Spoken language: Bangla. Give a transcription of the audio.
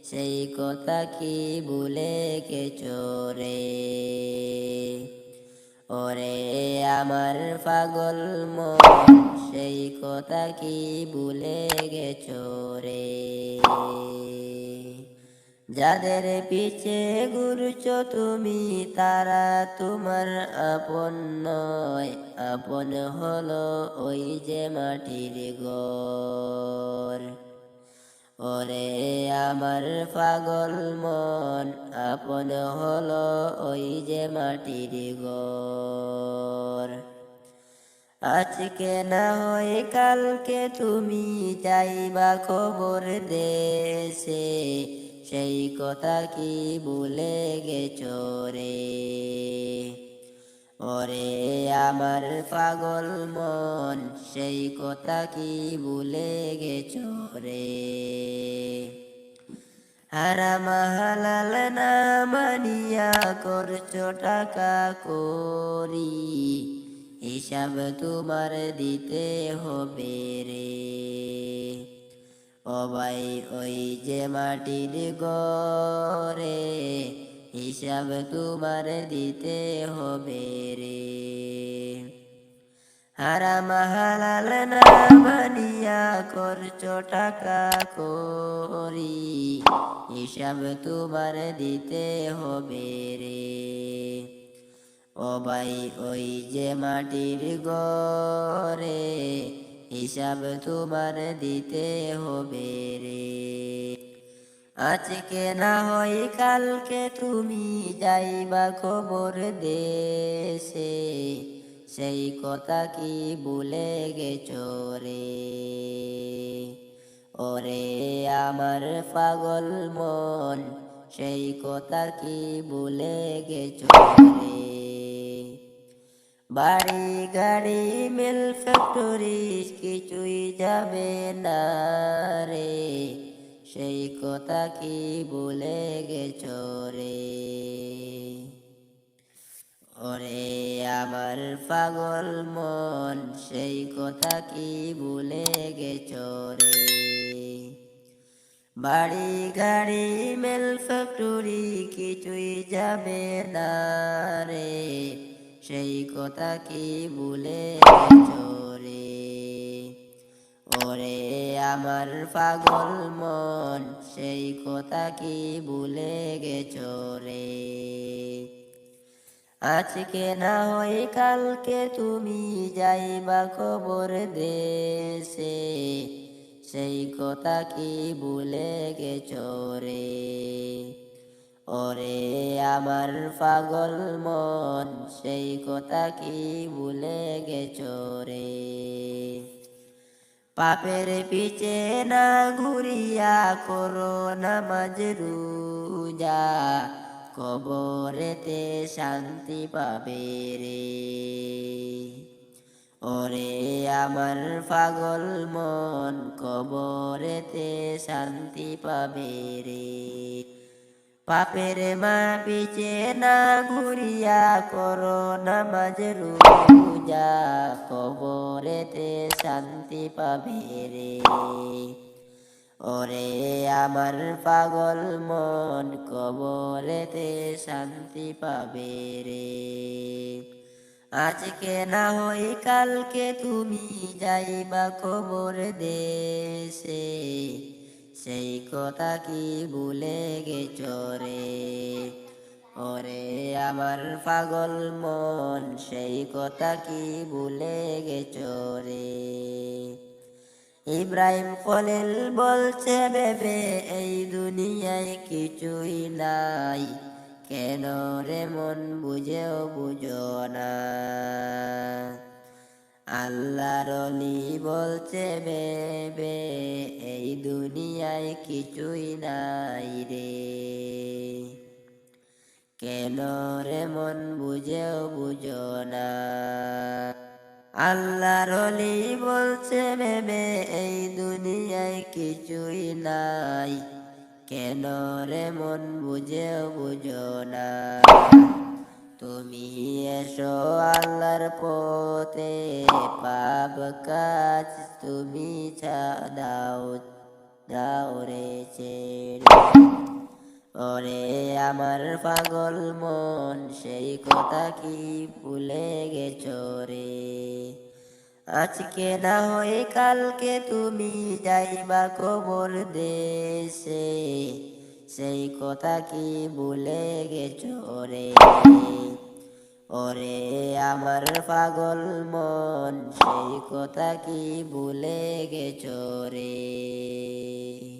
সেই কথা কি ভুলে গেছো রে? ওরে আমার পাগল মন, সেই কথা কি ভুলে গেছো রে? যাদের পিছে ঘুরছো তুমি, তারা তোমার আপন নয়। আপন হলো ওই যে মাটির ঘর। ওরে আমার পাগল মন, আপন হলো ওই যে মাটির ঘর। আজকে না হয় কালকে তুমি যাইবা খবর দেশে, সেই কথা কি ভুলে গেছো রে? ওরে আমার পাগল মন, সেই কথা কি ভুলে গেছো রে? হারাম হালাল না মানিয়া করছো টাকা করি, হিসাব তোমার দিতে হবে রে। ও ভাই ওই যে মাটির ঘরে, হিসাব তোমার দিতে হবে রে। হারাম হালাল না মানিয়া করছো টাকা করি, হিসাব তোমার দিতে হবে রে। ও ভাই ওই যে মাটির ঘরে, হিসাব তোমার দিতে হবে রে। আজকে না হয় কালকে তুমি যাইবা খবর দেশে, সেই কথা কি ভুলে গেছো রে? ওরে আমার পাগল মন, সেই কথা কি ভুলে গেছো রে? বাড়ি গাড়ি মিল ফ্যাক্টরি কিছুই যাবে না রে, সেই কথা কি ভুলে গেছো রে? ওরে আমার পাগল মন, সেই কথা কি ভুলে গেছো রে? বাড়ি গাড়ি মিল ফ্যাক্টরি কিছুই যাবে না রে, সেই কথা কি ভুলে গেছো রে? ওরে আমার পাগল মন, সেই কথা কি ভুলে গেছো রে? আজকে না হয় কালকে তুমি যাইবা খবর দেশে, সেই কথা কি ভুলে গেছো রে? ওরে আমার পাগল মন, সেই কথা কি ভুলে গেছো রে? পাপের পিছে না ঘুরিয়া করো নামাজ রোজা, কবরেতে শান্তি পাবে রে। ওরে আমার পাগল মন, কবরেতে শান্তি পাবে রে। পাপের মা পিছে না ঘুরিয়া করো নামাজ রোজা, কবরেতে শান্তি পাবে রে। ওরে আমার পাগল মন, কবরেতে শান্তি পাবে রে। আজকে না হয় কালকে তুমি যাইবা খবর দেশে, সেই কথা কি ভুলে গেছো রে? ওরে আমার পাগল মন, সেই কথা কি ভুলে গেছো রে? ইব্রাহিম খলিল বলছে ভেবে এই দুনিয়ায় কিছুই নাই, কেন রে মন বুঝেও বুঝো না? আল্লাহর ওলি বলছে ভেবে এই দুনিয়ায় কিছুই নাই রে, কেন রে মন বুঝেও বুঝো না? আল্লাহর ওলি বলছে ভেবে এই দুনিয়ায় কিছুই নাই, কেন রে মন বুঝেও বুঝো না? তুমি এসো আল্লাহর পথে, পাপ কাজ তুমি দাও দাও রে ছেড়ে। ওরে আমার পাগল মন সেই কথা কি ভুলে গেছো রে। আজকে না হয় কালকে তুমি যাইবা কবর দেশে, সেই কথা কি ভুলে গেছো রে। ওরে আমার পাগল মন সেই কথা কি ভুলে গেছো রে।